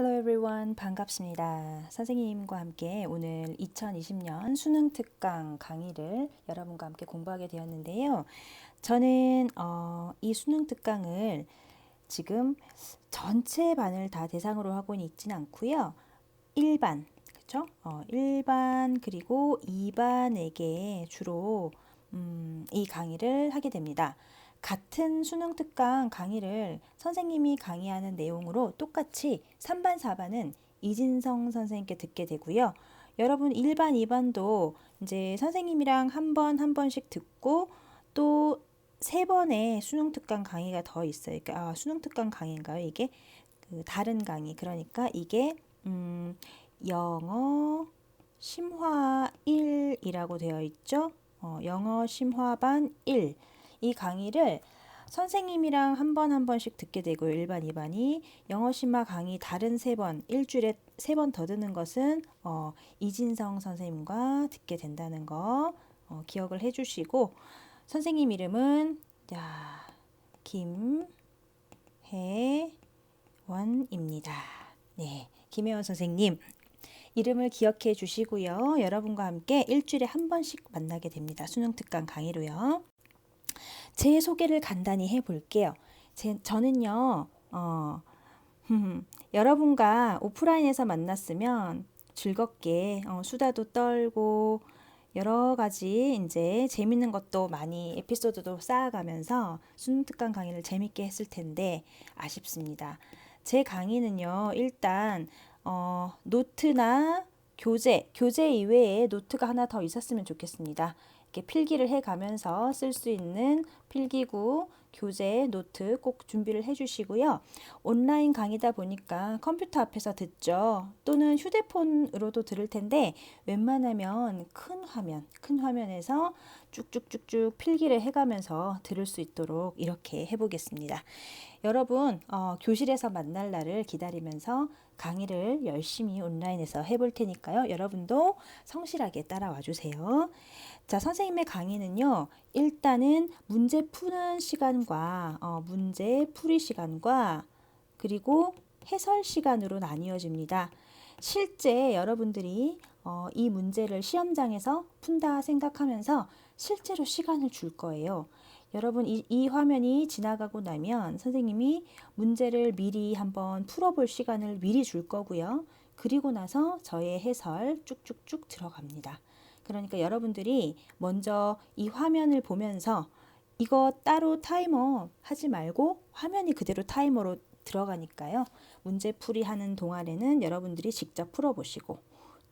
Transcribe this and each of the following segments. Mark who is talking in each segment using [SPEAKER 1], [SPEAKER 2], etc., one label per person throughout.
[SPEAKER 1] Hello everyone, 반갑습니다. 선생님과 함께 오늘 2020년 수능 특강 강의를 여러분과 함께 공부하게 되었는데요. 저는 이 수능 특강을 지금 전체 반을 다 대상으로 하고는 있진 않고요. 1반, 그쵸? 1반 그리고 2반에게 주로 이 강의를 하게 됩니다. 같은 수능 특강 강의를 선생님이 강의하는 내용으로 똑같이 3반, 4반은 이진성 선생님께 듣게 되고요. 여러분 1반, 2반도 이제 선생님이랑 한 번씩 듣고 또 3번의 수능 특강 강의가 더 있어요. 그러니까 수능 특강 강의인가요? 이게 다른 강의. 그러니까 이게 영어 심화 1이라고 되어 있죠. 영어 심화반 1. 이 강의를 선생님이랑 한 번씩 듣게 되고요. 1반, 2반이 영어 심화 강의 다른 3번, 일주일에 3번 더 듣는 것은 이진성 선생님과 듣게 된다는 거 기억을 해주시고 선생님 이름은 김혜원입니다. 네, 김혜원 선생님 이름을 기억해 주시고요. 여러분과 함께 일주일에 한 번씩 만나게 됩니다. 수능 특강 강의로요. 제 소개를 간단히 해볼게요. 저는요, 여러분과 오프라인에서 만났으면 즐겁게 수다도 떨고 여러 가지 이제 재밌는 것도 많이 에피소드도 쌓아가면서 수능 특강 강의를 재밌게 했을 텐데 아쉽습니다. 제 강의는요, 일단 노트나 교재 이외에 노트가 하나 더 있었으면 좋겠습니다. 이렇게 필기를 해가면서 쓸 수 있는 필기구, 교재, 노트 꼭 준비를 해주시고요. 온라인 강의다 보니까 컴퓨터 앞에서 듣죠. 또는 휴대폰으로도 들을 텐데 웬만하면 큰 화면에서 쭉쭉쭉쭉 필기를 해가면서 들을 수 있도록 이렇게 해보겠습니다. 여러분 교실에서 만날 날을 기다리면서 강의를 열심히 온라인에서 해볼 테니까요. 여러분도 성실하게 따라와 주세요. 자, 선생님의 강의는요. 일단은 문제 푸는 시간과 문제 풀이 시간과 그리고 해설 시간으로 나뉘어집니다. 실제 여러분들이 이 문제를 시험장에서 푼다 생각하면서 실제로 시간을 줄 거예요. 여러분 이 화면이 지나가고 나면 선생님이 문제를 미리 한번 풀어볼 시간을 미리 줄 거고요. 그리고 나서 저의 해설 쭉쭉쭉 들어갑니다. 그러니까 여러분들이 먼저 이 화면을 보면서 이거 따로 타이머 하지 말고 화면이 그대로 타이머로 들어가니까요. 문제풀이 하는 동안에는 여러분들이 직접 풀어보시고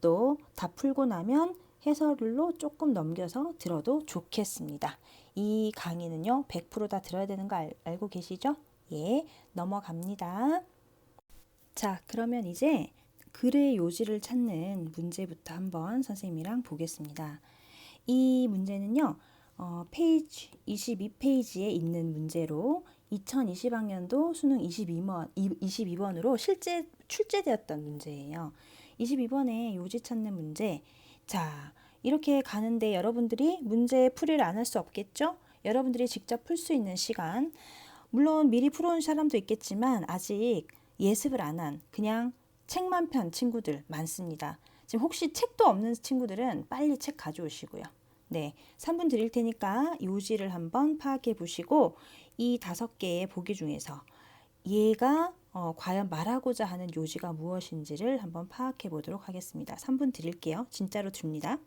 [SPEAKER 1] 또 다 풀고 나면 해설로 조금 넘겨서 들어도 좋겠습니다. 이 강의는요. 100% 다 들어야 되는 거 알고 계시죠? 예, 넘어갑니다. 자, 그러면 이제 글의 요지를 찾는 문제부터 한번 선생님이랑 보겠습니다. 이 문제는요. 페이지 22페이지에 있는 문제로 2020학년도 수능 22번으로 실제 출제되었던 문제예요. 22번에 요지 찾는 문제. 자, 이렇게 가는데 여러분들이 문제 풀이를 안 할 수 없겠죠? 여러분들이 직접 풀 수 있는 시간. 물론 미리 풀어온 사람도 있겠지만 아직 예습을 안 한 그냥 책만 편 친구들 많습니다. 지금 혹시 책도 없는 친구들은 빨리 책 가져오시고요. 네, 3분 드릴 테니까 요지를 한번 파악해 보시고 이 5개의 보기 중에서 얘가 과연 말하고자 하는 요지가 무엇인지를 한번 파악해 보도록 하겠습니다. 3분 드릴게요. 진짜로 줍니다.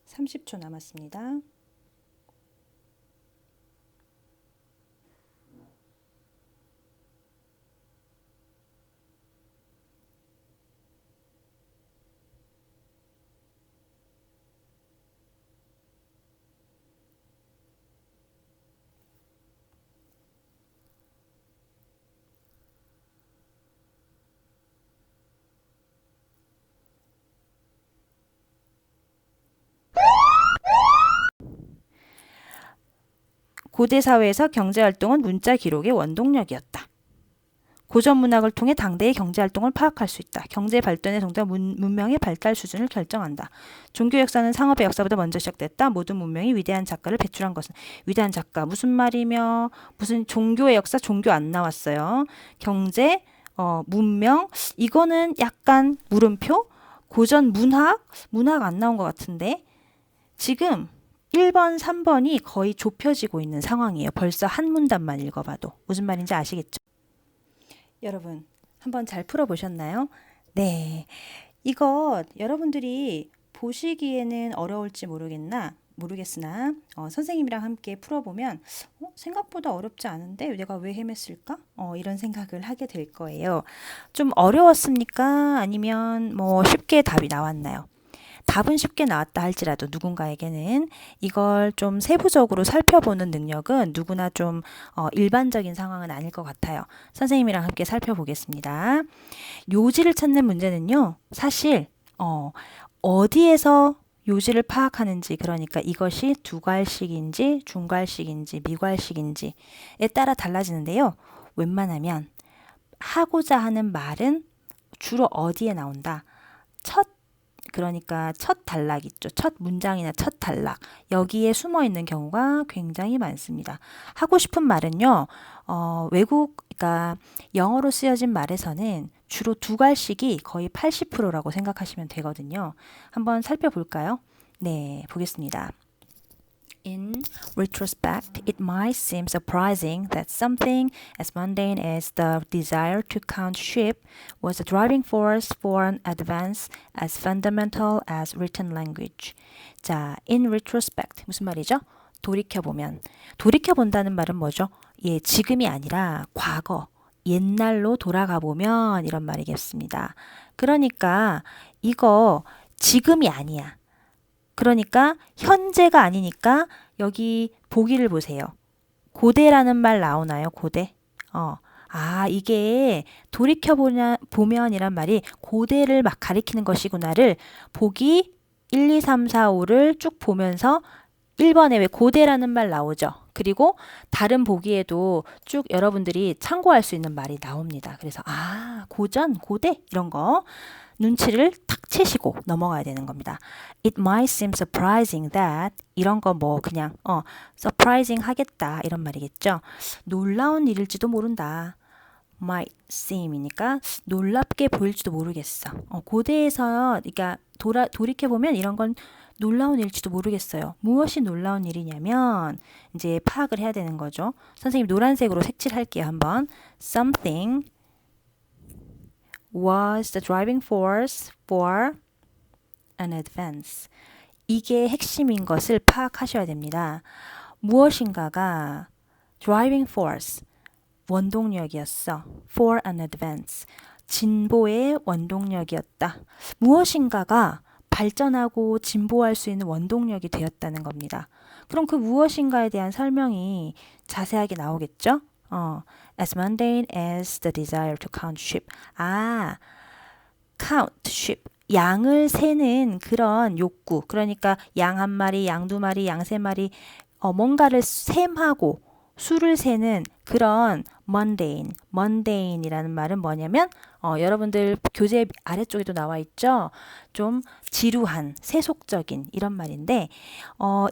[SPEAKER 1] 30초 남았습니다. 고대 사회에서 경제활동은 문자 기록의 원동력이었다. 고전 문학을 통해 당대의 경제활동을 파악할 수 있다. 경제 발전의 동작 문명의 발달 수준을 결정한다. 종교 역사는 상업의 역사보다 먼저 시작됐다. 모든 문명이 위대한 작가를 배출한 것은 위대한 작가 무슨 말이며 무슨 종교의 역사 종교 안 나왔어요. 경제 문명 이거는 약간 물음표 고전 문학 안 나온 것 같은데 지금 1번, 3번이 거의 좁혀지고 있는 상황이에요. 벌써 한 문단만 읽어봐도. 무슨 말인지 아시겠죠? 여러분, 한번 잘 풀어보셨나요? 네. 이거 여러분들이 보시기에는 어려울지 모르겠으나 선생님이랑 함께 풀어보면 생각보다 어렵지 않은데 내가 왜 헤맸을까? 이런 생각을 하게 될 거예요. 좀 어려웠습니까? 아니면 뭐 쉽게 답이 나왔나요? 답은 쉽게 나왔다 할지라도 누군가에게는 이걸 좀 세부적으로 살펴보는 능력은 누구나 좀 일반적인 상황은 아닐 것 같아요. 선생님이랑 함께 살펴보겠습니다. 요지를 찾는 문제는요. 사실 어디에서 요지를 파악하는지 그러니까 이것이 두괄식인지 중괄식인지 미괄식인지에 따라 달라지는데요. 웬만하면 하고자 하는 말은 주로 어디에 나온다. 그러니까 첫 단락 있죠. 첫 문장이나 첫 단락. 여기에 숨어 있는 경우가 굉장히 많습니다. 하고 싶은 말은요. 그러니까 영어로 쓰여진 말에서는 주로 두괄식이 거의 80%라고 생각하시면 되거든요. 한번 살펴볼까요? 네, 보겠습니다. In retrospect, it might seem surprising that something as mundane as the desire to count sheep was a driving force for an advance as fundamental as written language. 자, in retrospect 무슨 말이죠? 돌이켜보면. 돌이켜본다는 말은 뭐죠? 예, 지금이 아니라 과거, 옛날로 돌아가 보면 이런 말이겠습니다. 그러니까 이거 지금이 아니야. 그러니까 현재가 아니니까 여기 보기를 보세요. 고대라는 말 나오나요? 고대. 이게 돌이켜보면이란 말이 고대를 막 가리키는 것이구나를 보기 1, 2, 3, 4, 5를 쭉 보면서 1번에 왜 고대라는 말 나오죠. 그리고 다른 보기에도 쭉 여러분들이 참고할 수 있는 말이 나옵니다. 그래서 고전, 고대 이런 거 눈치를 탁 채시고 넘어가야 되는 겁니다. It might seem surprising that 이런 거 뭐 그냥 surprising 하겠다 이런 말이겠죠. 놀라운 일일지도 모른다. might seem이니까 놀랍게 보일지도 모르겠어. 고대에서 그러니까 돌이켜보면 이런 건 놀라운 일일지도 모르겠어요. 무엇이 놀라운 일이냐면 이제 파악을 해야 되는 거죠. 선생님 노란색으로 색칠할게요. 한번. Something was the driving force for an advance. 이게 핵심인 것을 파악하셔야 됩니다. 무엇인가가 driving force, 원동력이었어. for an advance, 진보의 원동력이었다. 무엇인가가 발전하고 진보할 수 있는 원동력이 되었다는 겁니다. 그럼 그 무엇인가에 대한 설명이 자세하게 나오겠죠? As mundane as the desire to count sheep. count sheep. 양을 세는 그런 욕구. 그러니까 양 한 마리, 양 두 마리, 양 세 마리 뭔가를 셈하고 수를 세는 그런 mundane이라는 말은 뭐냐면 여러분들 교재 아래쪽에도 나와 있죠. 좀 지루한, 세속적인 이런 말인데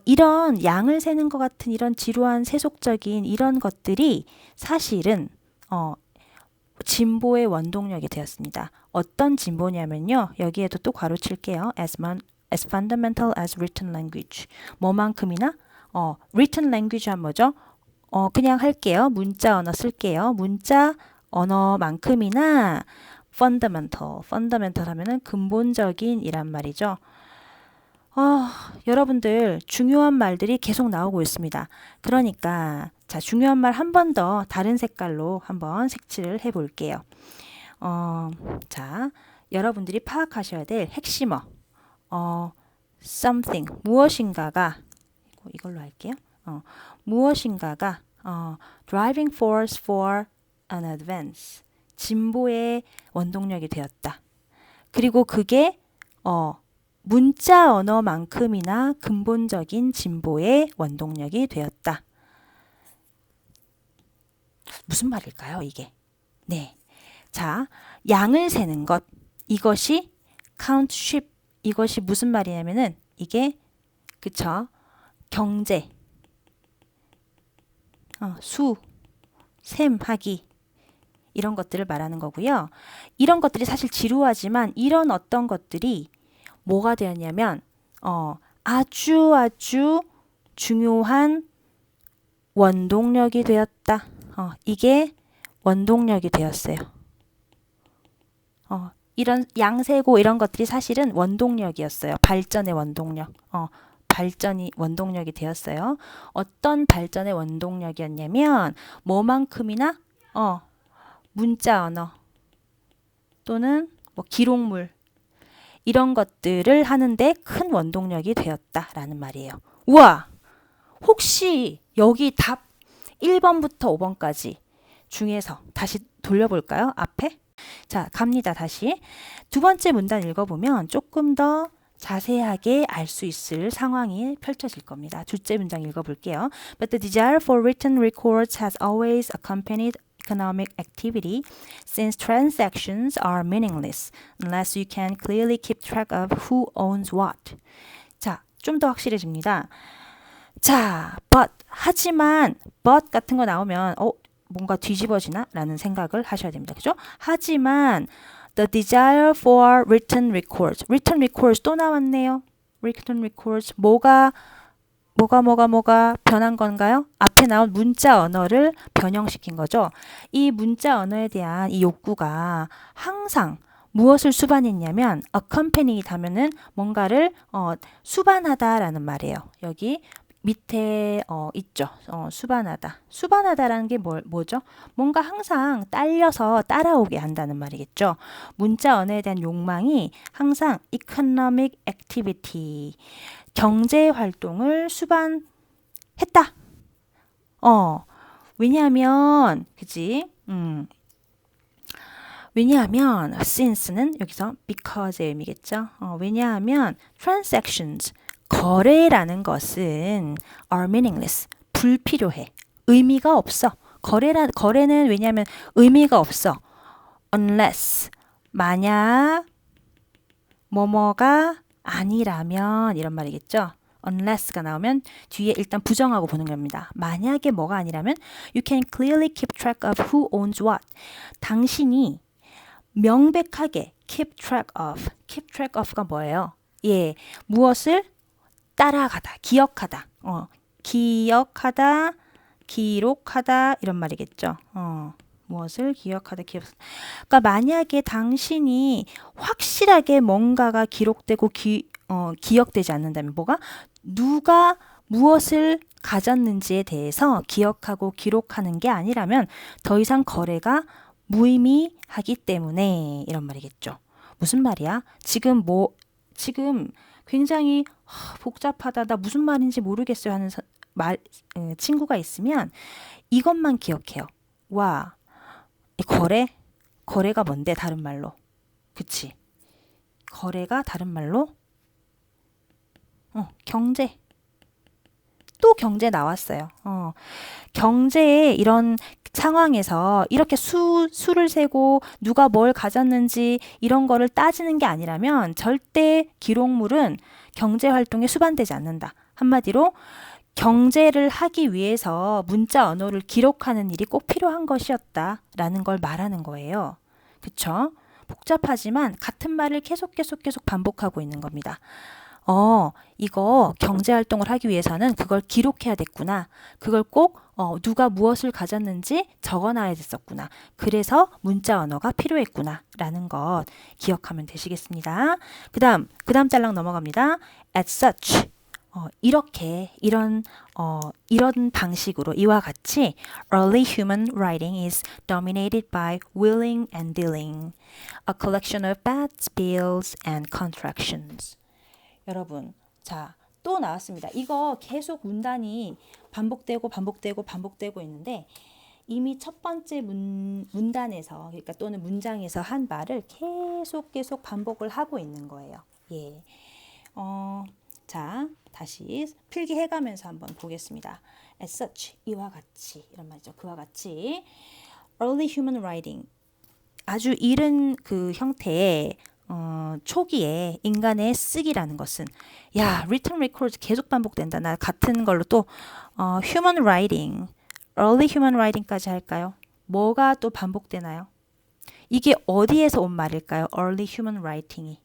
[SPEAKER 1] 이런 양을 세는 것 같은 이런 지루한, 세속적인 이런 것들이 사실은 진보의 원동력이 되었습니다. 어떤 진보냐면요. 여기에도 또 괄호칠게요. as fundamental as written language. 뭐만큼이나 written language 한 뭐죠? 그냥 할게요. 문자 언어 쓸게요. 문자 언어만큼이나 fundamental 하면은 근본적인 이란 말이죠. 여러분들 중요한 말들이 계속 나오고 있습니다. 그러니까 자, 중요한 말 한 번 더 다른 색깔로 한번 색칠을 해 볼게요. 자, 여러분들이 파악하셔야 될 핵심어. something 무엇인가가 이걸로 할게요. 무엇인가가 driving force for an advance 진보의 원동력이 되었다. 그리고 그게 문자 언어만큼이나 근본적인 진보의 원동력이 되었다. 무슨 말일까요, 이게? 네. 자, 양을 세는 것. 이것이 count sheep. 이것이 무슨 말이냐면은 이게 그쵸? 경제. 수, 셈하기. 이런 것들을 말하는 거고요. 이런 것들이 사실 지루하지만 이런 어떤 것들이 뭐가 되었냐면 아주 중요한 원동력이 되었다. 이게 원동력이 되었어요. 이런 양세고 이런 것들이 사실은 원동력이었어요. 발전의 원동력. 발전이 원동력이 되었어요. 어떤 발전의 원동력이었냐면 뭐만큼이나 문자 언어 또는 뭐 기록물 이런 것들을 하는데 큰 원동력이 되었다라는 말이에요. 우와! 혹시 여기 답 1번부터 5번까지 중에서 다시 돌려볼까요? 앞에? 자, 갑니다. 다시. 두 번째 문단 읽어보면 조금 더 자세하게 알 수 있을 상황이 펼쳐질 겁니다. 둘째 문장 읽어볼게요. But the desire for written records has always accompanied economic activity since transactions are meaningless unless you can clearly keep track of who owns what. 자, 좀 더 확실해집니다. 자, 하지만 but 같은 거 나오면 뭔가 뒤집어지나? 라는 생각을 하셔야 됩니다. 그죠? 하지만 the desire for written records 또 나왔네요. written records 뭐가 변한 건가요? 앞에 나온 문자 언어를 변형시킨 거죠. 이 문자 언어에 대한 이 욕구가 항상 무엇을 수반했냐면 accompanied 하면은 뭔가를 수반하다라는 말이에요. 여기 밑에 있죠. 수반하다라는 게 뭐죠? 뭔가 항상 딸려서 따라오게 한다는 말이겠죠. 문자 언어에 대한 욕망이 항상 economic activity 경제 활동을 수반했다. 왜냐하면 그지? 왜냐하면 since는 여기서 because의 의미겠죠. 왜냐하면 transactions 거래라는 것은 are meaningless 불필요해. 의미가 없어. 거래는 왜냐하면 의미가 없어. unless 만약 뭐뭐가 아니라면 이런 말이겠죠. unless가 나오면 뒤에 일단 부정하고 보는 겁니다. 만약에 뭐가 아니라면 you can clearly keep track of who owns what. 당신이 명백하게 keep track of가 뭐예요? 예, 무엇을 따라가다, 기억하다, 기록하다 이런 말이겠죠. 무엇을 기억하다, 그러니까 만약에 당신이 확실하게 뭔가가 기록되고 기억되지 않는다면 누가 무엇을 가졌는지에 대해서 기억하고 기록하는 게 아니라면 더 이상 거래가 무의미하기 때문에 이런 말이겠죠. 무슨 말이야? 지금 굉장히 복잡하다, 나 무슨 말인지 모르겠어요 하는 친구가 있으면 이것만 기억해요. 와, 이 거래가 뭔데 다른 말로? 그치? 거래가 다른 말로? 경제. 또 경제 나왔어요. 경제의 이런 상황에서 이렇게 수를 세고 누가 뭘 가졌는지 이런 거를 따지는 게 아니라면 절대 기록물은 경제 활동에 수반되지 않는다. 한마디로 경제를 하기 위해서 문자 언어를 기록하는 일이 꼭 필요한 것이었다라는 걸 말하는 거예요. 그쵸? 복잡하지만 같은 말을 계속 반복하고 있는 겁니다. 이거 경제활동을 하기 위해서는 그걸 기록해야 됐구나. 그걸 꼭 누가 무엇을 가졌는지 적어놔야 됐었구나. 그래서 문자 언어가 필요했구나. 라는 것 기억하면 되시겠습니다. 그 다음 짤랑 넘어갑니다. As such. 이런 방식으로 이와 같이 early human writing is dominated by willing and dealing, a collection of bad spells and contractions. 여러분, 자, 또 나왔습니다. 이거 계속 문단이 반복되고 있는데 이미 첫 번째 문단에서 그러니까 또는 문장에서 한 말을 계속 반복을 하고 있는 거예요. 예. 자, 다시 필기해가면서 한번 보겠습니다. As such, 이와 같이 이런 말이죠. 그와 같이 early human writing, 아주 이른 그 형태의 초기에 인간의 쓰기라는 것은 written records 계속 반복된다. 나 같은 걸로 또 human writing, early human writing까지 할까요? 뭐가 또 반복되나요? 이게 어디에서 온 말일까요? early human writing이.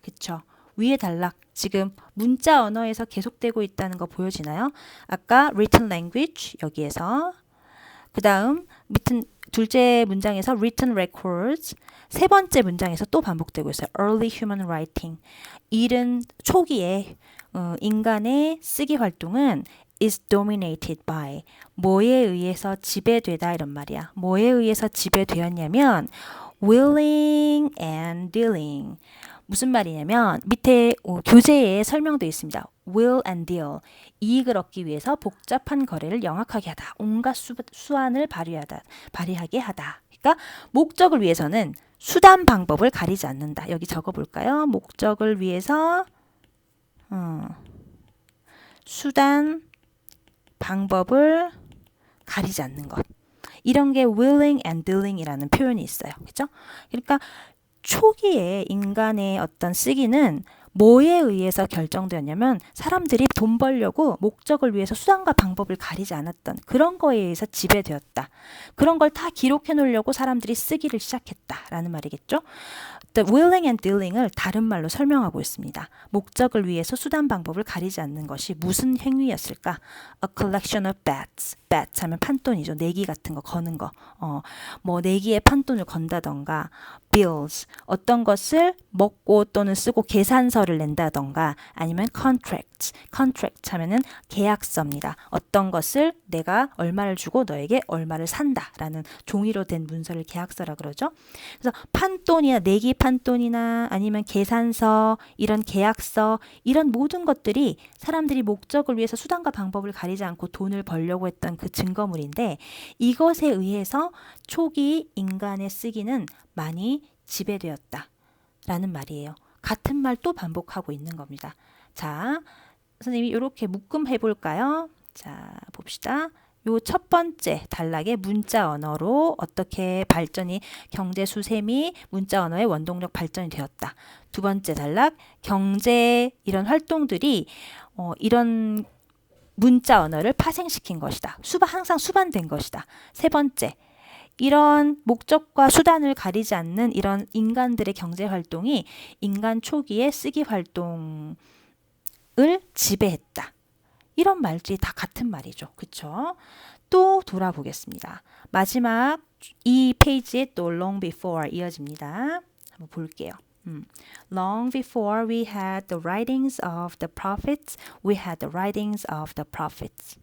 [SPEAKER 1] 그쵸? 위에 단락 지금 문자 언어에서 계속되고 있다는 거 보여지나요? 아까 written language 여기에서 그 다음 둘째 문장에서 written records, 세 번째 문장에서 또 반복되고 있어요. early human writing. 이른 초기에 인간의 쓰기 활동은 is dominated by, 뭐에 의해서 지배되다 이런 말이야. 뭐에 의해서 지배되었냐면 willing and dealing. 무슨 말이냐면 밑에 교재에 설명되어 있습니다. will and deal. 이익을 얻기 위해서 복잡한 거래를 영악하게 하다. 온갖 수완을 발휘하게 하다. 그러니까 목적을 위해서는 수단 방법을 가리지 않는다. 여기 적어볼까요? 목적을 위해서 수단 방법을 가리지 않는 것. 이런 게 willing and dealing이라는 표현이 있어요. 그렇죠? 그러니까 초기에 인간의 어떤 쓰기는 뭐에 의해서 결정되었냐면 사람들이 돈 벌려고 목적을 위해서 수단과 방법을 가리지 않았던 그런 거에 의해서 지배되었다. 그런 걸 다 기록해 놓으려고 사람들이 쓰기를 시작했다라는 말이겠죠. The willing and dealing을 다른 말로 설명하고 있습니다. 목적을 위해서 수단 방법을 가리지 않는 것이 무슨 행위였을까? A collection of bets. bet 하면 판돈이죠. 내기 같은 거 거는 거. 뭐 내기에 판돈을 건다던가 bills, 어떤 것을 먹고 또는 쓰고 계산서를 낸다던가 아니면 contract 하면은 계약서입니다. 어떤 것을 내가 얼마를 주고 너에게 얼마를 산다라는 종이로 된 문서를 계약서라 그러죠. 그래서 판돈이나 내기 판돈이나 아니면 계산서, 이런 계약서, 이런 모든 것들이 사람들이 목적을 위해서 수단과 방법을 가리지 않고 돈을 벌려고 했던 그 증거물인데 이것에 의해서 초기 인간의 쓰기는 많이 지배되었다 라는 말이에요. 같은 말 또 반복하고 있는 겁니다. 자, 선생님이 이렇게 묶음 해볼까요? 자, 봅시다. 요 첫 번째 단락의 문자 언어로 어떻게 발전이 경제 수셈이 문자 언어의 원동력 발전이 되었다. 두 번째 단락 경제 이런 활동들이 이런 문자 언어를 파생시킨 것이다. 항상 수반된 것이다. 세 번째 이런 목적과 수단을 가리지 않는 이런 인간들의 경제 활동이 인간 초기의 쓰기 활동을 지배했다. 이런 말들이 다 같은 말이죠. 그쵸? 또 돌아보겠습니다. 마지막 이 페이지에 또 long before 이어집니다. 한번 볼게요. Long before we had the writings of the prophets, we had the writings of the prophets.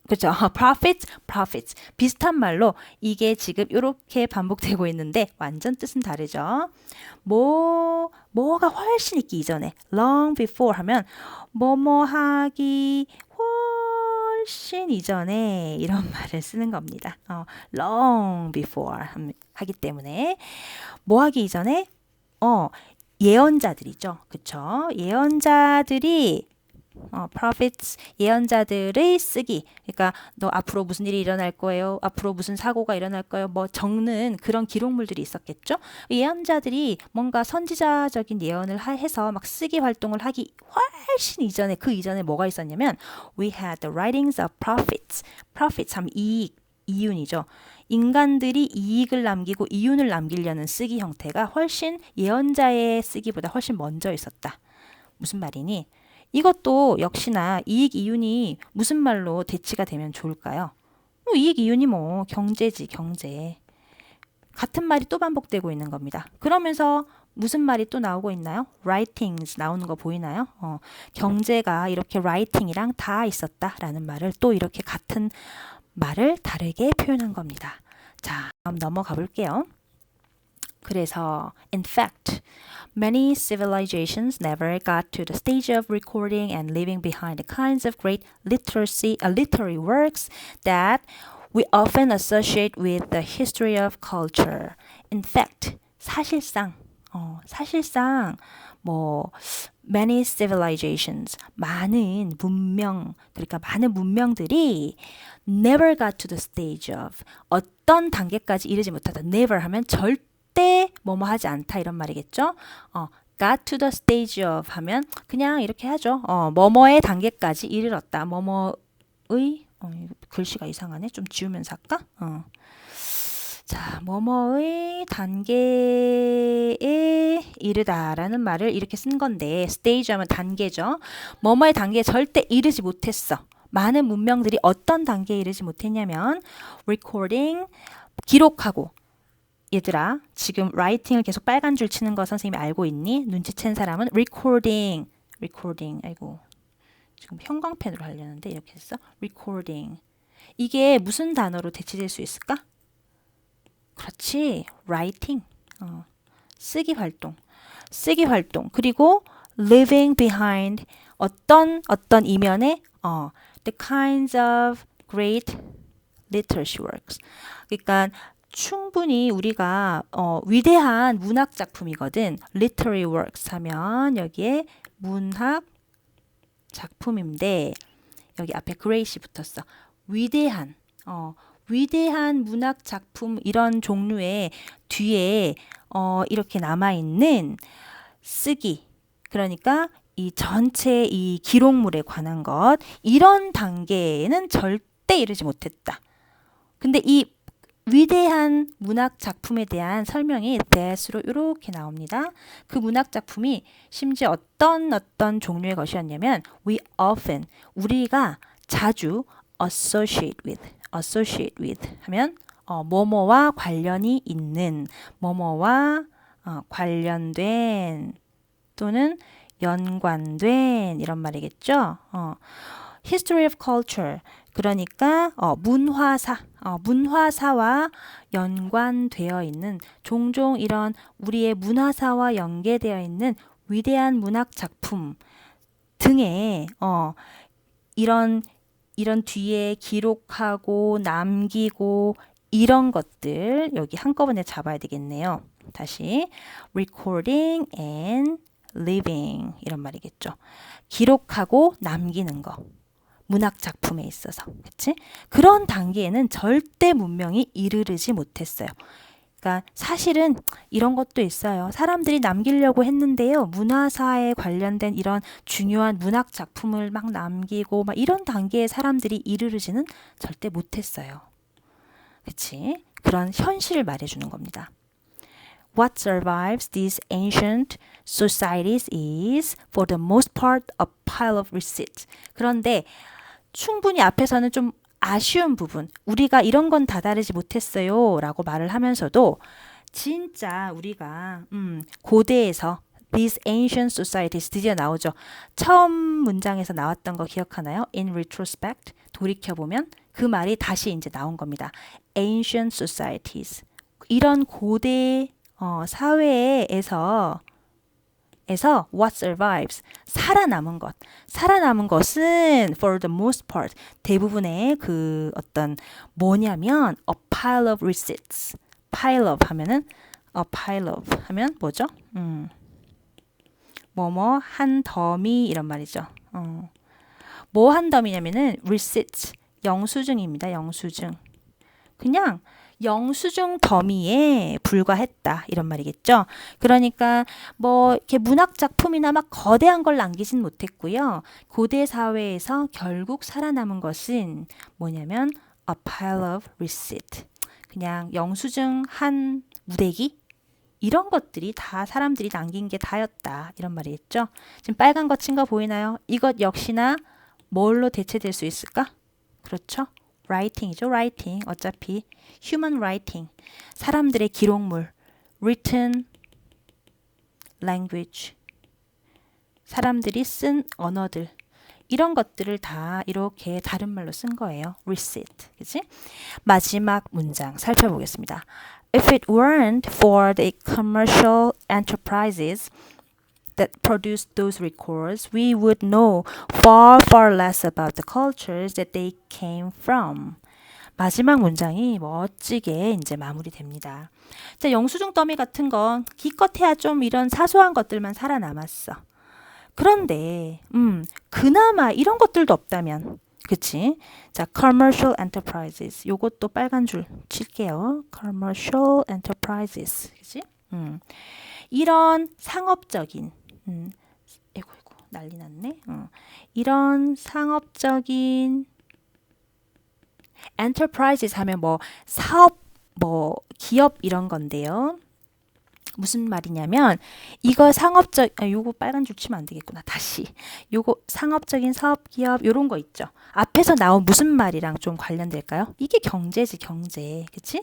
[SPEAKER 1] 그렇죠? prophets. 비슷한 말로 이게 지금 이렇게 반복되고 있는데 완전 뜻은 다르죠. 뭐가 훨씬 있기 이전에 long before 하면 뭐뭐 하기 훨씬 이전에 이런 말을 쓰는 겁니다. long before 하기 때문에 뭐 하기 이전에 예언자들이죠. 그렇죠? 예언자들이 prophets, 예언자들의 쓰기. 그러니까 너 앞으로 무슨 일이 일어날 거예요. 앞으로 무슨 사고가 일어날 거예요. 뭐 적는 그런 기록물들이 있었겠죠. 예언자들이 뭔가 선지자적인 예언을 해서 막 쓰기 활동을 하기 훨씬 이전에 그 이전에 뭐가 있었냐면 we had the writings of prophets. prophets 하면 이윤이죠. 인간들이 이익을 남기고 이윤을 남기려는 쓰기 형태가 훨씬 예언자의 쓰기보다 훨씬 먼저 있었다. 무슨 말이니? 이것도 역시나 이익 이윤이 무슨 말로 대치가 되면 좋을까요? 이익 이윤이 뭐 경제지, 경제. 같은 말이 또 반복되고 있는 겁니다. 그러면서 무슨 말이 또 나오고 있나요? writings 나오는 거 보이나요? 경제가 이렇게 writing이랑 다 있었다라는 말을 또 이렇게 같은 말을 다르게 표현한 겁니다. 자, 다음 넘어가 볼게요. 그래서 in fact, many civilizations never got to the stage of recording and leaving behind the kinds of great literary works that we often associate with the history of culture. In fact, 사실상 뭐 many civilizations, 많은 문명, 그러니까 많은 문명들이 never got to the stage of 어떤 단계까지 이르지 못하다. never 하면 절대 뭐뭐 하지 않다 이런 말이겠죠. got to the stage of 하면 그냥 이렇게 하죠. 뭐뭐의 단계까지 이르렀다. 뭐뭐의 글씨가 이상하네. 좀 지우면서 할까? 자, 뭐뭐의 단계에 이르다라는 말을 이렇게 쓴 건데 stage 하면 단계죠. 뭐뭐의 단계에 절대 이르지 못했어. 많은 문명들이 어떤 단계에 이르지 못했냐면 recording, 기록하고 얘들아 지금 writing을 계속 빨간 줄 치는 거 선생님이 알고 있니? 눈치챈 사람은 recording 아이고 지금 형광펜으로 하려는데 이렇게 했어. recording 이게 무슨 단어로 대치될 수 있을까? 그렇지. writing. 쓰기 활동. 그리고 leaving behind 어떤 이면에 the kinds of great literature works. 그러니까 충분히 우리가 위대한 문학 작품이거든. literary works 하면 여기에 문학 작품인데 여기 앞에 great이 붙었어. 위대한 문학 작품 이런 종류의 뒤에 이렇게 남아있는 쓰기 그러니까 이 전체 이 기록물에 관한 것 이런 단계에는 절대 이르지 못했다. 근데 이 위대한 문학 작품에 대한 설명이 that으로 이렇게 나옵니다. 그 문학 작품이 심지어 어떤 종류의 것이었냐면 we often 우리가 자주 associate with 하면 뭐뭐와 관련이 있는 뭐뭐와 관련된 또는 연관된 이런 말이겠죠. History of culture 그러니까 문화사와 연관되어 있는 종종 이런 우리의 문화사와 연계되어 있는 위대한 문학 작품 등의 이런 뒤에 기록하고 남기고 이런 것들 여기 한꺼번에 잡아야 되겠네요. 다시 recording and leaving 이런 말이겠죠. 기록하고 남기는 거. 문학 작품에 있어서. 그치? 그런 단계에는 절대 문명이 이르르지 못했어요. 그러니까 사실은 이런 것도 있어요. 사람들이 남기려고 했는데요. 문화사에 관련된 이런 중요한 문학 작품을 막 남기고 막 이런 단계에 사람들이 이르르지는 절대 못했어요. 그치? 그런 현실을 말해주는 겁니다. What survives these ancient societies is, for the most part, a pile of receipts. 그런데 충분히 앞에서는 좀 아쉬운 부분, 우리가 이런 건 다다르지 못했어요 라고 말을 하면서도 진짜 우리가 고대에서 these ancient societies 드디어 나오죠. 처음 문장에서 나왔던 거 기억하나요? In retrospect, 돌이켜보면 그 말이 다시 이제 나온 겁니다. ancient societies. 이런 고대 사회에서 what survives 살아남은 것은 for the most part 대부분의 그 어떤 뭐냐면 a pile of receipts pile up 하면은 a pile of 하면 뭐죠? 뭐뭐 한 더미 이런 말이죠. 뭐 한 더미냐면은 receipts 영수증입니다. 영수증 그냥 영수증 더미에 불과했다 이런 말이겠죠. 그러니까 뭐 이렇게 문학 작품이나 막 거대한 걸 남기진 못했고요. 고대 사회에서 결국 살아남은 것은 뭐냐면 a pile of receipt. 그냥 영수증 한 무대기 이런 것들이 다 사람들이 남긴 게 다였다. 이런 말이겠죠. 지금 빨간 거 친 거 보이나요? 이것 역시나 뭘로 대체될 수 있을까? 그렇죠. writing이죠. writing. 어차피 human writing. 사람들의 기록물. written language. 사람들이 쓴 언어들. 이런 것들을 다 이렇게 다른 말로 쓴 거예요. receipt. 그치? 마지막 문장 살펴보겠습니다. If it weren't for the commercial enterprises that produced those records, we would know far, far less about the cultures that they came from. 마지막 문장이 멋지게 이제 마무리됩니다. 자, 영수증 더미 같은 건 기껏해야 좀 이런 사소한 것들만 살아남았어. 그런데 그나마 이런 것들도 없다면 그치? 자, commercial enterprises. 요것도 빨간 줄 칠게요. commercial enterprises. 그치? 이런 상업적인 에고 난리 났네. 이런 상업적인 enterprises 하면 뭐 사업, 뭐 기업 이런 건데요. 무슨 말이냐면 이거 요거 빨간 줄 치면 안 되겠구나. 다시. 요거 상업적인 사업, 기업 요런 거 있죠. 앞에서 나온 무슨 말이랑 좀 관련될까요? 이게 경제지, 경제. 그치?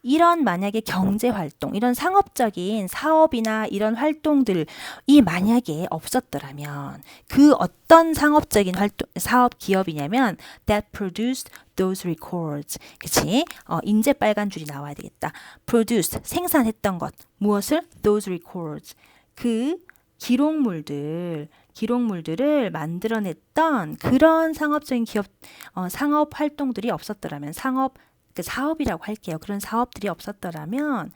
[SPEAKER 1] 이런 만약에 경제 활동, 이런 상업적인 사업이나 이런 활동들이 만약에 없었더라면 그 어떤 상업적인 활동, 사업 기업이냐면 that produced those records. 그치? 인제 빨간 줄이 나와야 되겠다. produced, 생산했던 것. 무엇을? those records. 그 기록물들을 만들어냈던 그런 상업적인 기업, 상업 활동들이 없었더라면 사업이라고 할게요. 그런 사업들이 없었더라면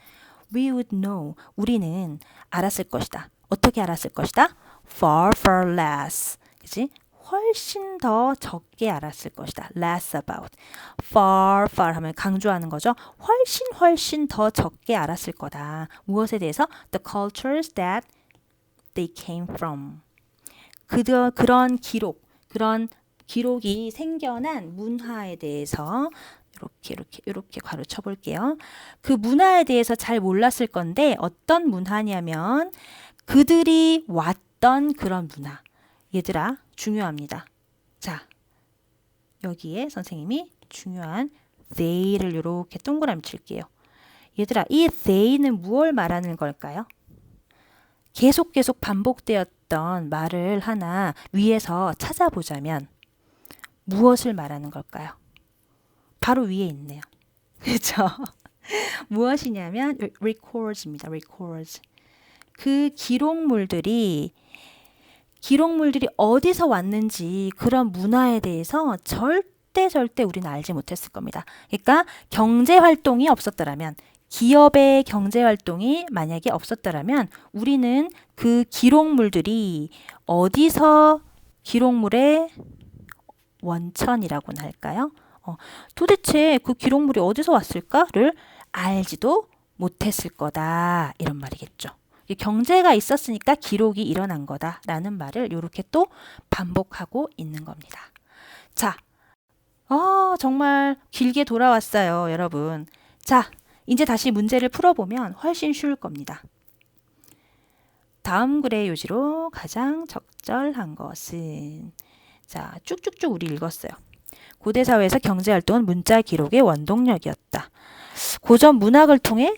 [SPEAKER 1] we would know. 우리는 알았을 것이다. 어떻게 알았을 것이다? far, far less. 그치? 훨씬 더 적게 알았을 것이다. less about. far, far 하면 강조하는 거죠. 훨씬 더 적게 알았을 거다. 무엇에 대해서? the cultures that they came from. 그런 기록이 생겨난 문화에 대해서 이렇게 괄호 쳐볼게요. 그 문화에 대해서 잘 몰랐을 건데 어떤 문화냐면 그들이 왔던 그런 문화. 얘들아 중요합니다. 자, 여기에 선생님이 중요한 they를 이렇게 동그라미 칠게요. 얘들아, 이 they는 무엇을 말하는 걸까요? 계속 반복되었던 말을 하나 위에서 찾아보자면 무엇을 말하는 걸까요? 바로 위에 있네요. 그렇죠? 무엇이냐면 records입니다. records. 그 기록물들이 어디서 왔는지 그런 문화에 대해서 절대 우리는 알지 못했을 겁니다. 그러니까 경제 활동이 없었더라면 기업의 경제 활동이 만약에 없었더라면 우리는 그 기록물들이 어디서 기록물의 원천이라고나 할까요? 도대체 그 기록물이 어디서 왔을까를 알지도 못했을 거다. 이런 말이겠죠. 경제가 있었으니까 기록이 일어난 거다라는 말을 이렇게 또 반복하고 있는 겁니다. 자, 정말 길게 돌아왔어요, 여러분. 자, 이제 다시 문제를 풀어보면 훨씬 쉬울 겁니다. 다음 글의 요지로 가장 적절한 것은 자, 쭉쭉쭉 우리 읽었어요. 고대 사회에서 경제활동은 문자 기록의 원동력이었다. 고전 문학을 통해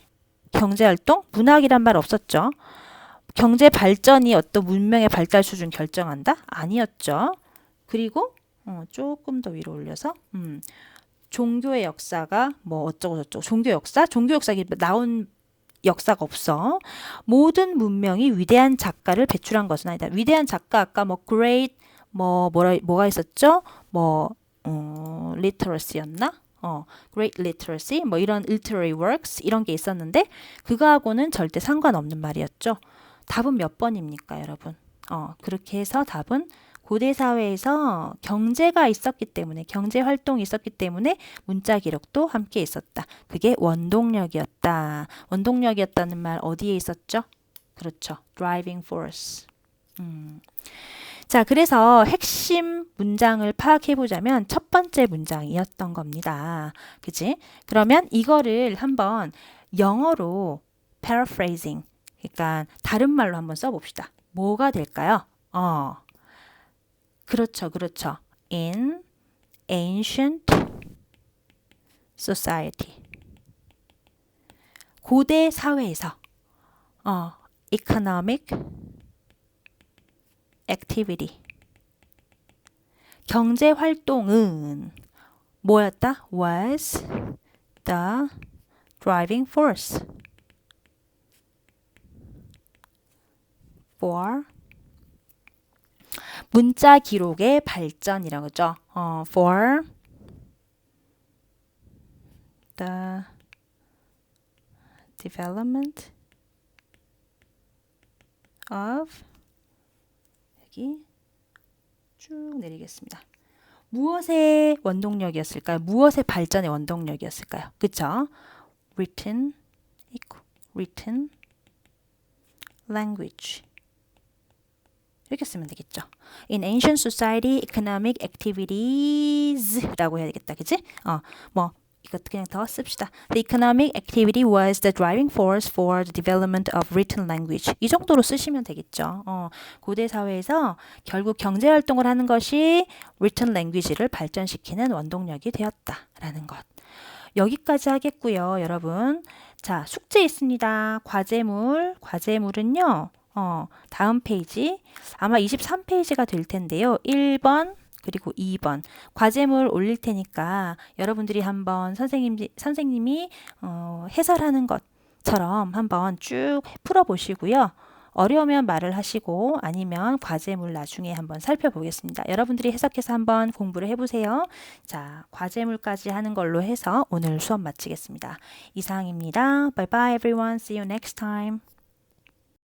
[SPEAKER 1] 경제활동? 문학이란 말 없었죠. 경제 발전이 어떤 문명의 발달 수준 결정한다? 아니었죠. 그리고 조금 더 위로 올려서 종교의 역사가 뭐 어쩌고 저쩌고 종교 역사 나온 역사가 없어. 모든 문명이 위대한 작가를 배출한 것은 아니다. 위대한 작가 아까 뭐 great 뭐가 있었죠? literacy였나? great literacy 뭐 이런 literary works 이런 게 있었는데 그거하고는 절대 상관없는 말이었죠. 답은 몇 번입니까, 여러분? 그렇게 해서 답은 고대 사회에서 경제가 있었기 때문에 경제 활동이 있었기 때문에 문자 기록도 함께 있었다. 그게 원동력이었다. 원동력이었다는 말 어디에 있었죠? 그렇죠. driving force. 자, 그래서 핵심 문장을 파악해 보자면 첫 번째 문장이었던 겁니다. 그치? 그러면 이거를 한번 영어로 paraphrasing. 그러니까 다른 말로 한번 써봅시다. 뭐가 될까요? 그렇죠, 그렇죠. In ancient society. 고대 사회에서 economic activity. 경제 활동은 뭐였다? Was the driving force for 문자 기록의 발전이라고 하죠. For the development of 여기 쭉 내리겠습니다. 무엇의 원동력이었을까요? 무엇의 발전의 원동력이었을까요? 그쵸? written language 이렇게 쓰면 되겠죠. In ancient society, economic activities 라고 해야 되겠다. 그치? 이것도 그냥 더 씁시다. The economic activity was the driving force for the development of written language. 이 정도로 쓰시면 되겠죠. 고대 사회에서 결국 경제 활동을 하는 것이 written language를 발전시키는 원동력이 되었다라는 것. 여기까지 하겠고요, 여러분. 자, 숙제 있습니다. 과제물은요. 다음 페이지 아마 23페이지가 될 텐데요. 1번 그리고 2번 과제물 올릴 테니까 여러분들이 한번 선생님이 해설하는 것처럼 한번 쭉 풀어보시고요. 어려우면 말을 하시고 아니면 과제물 나중에 한번 살펴보겠습니다. 여러분들이 해석해서 한번 공부를 해보세요. 자, 과제물까지 하는 걸로 해서 오늘 수업 마치겠습니다. 이상입니다. Bye bye everyone. See you next time.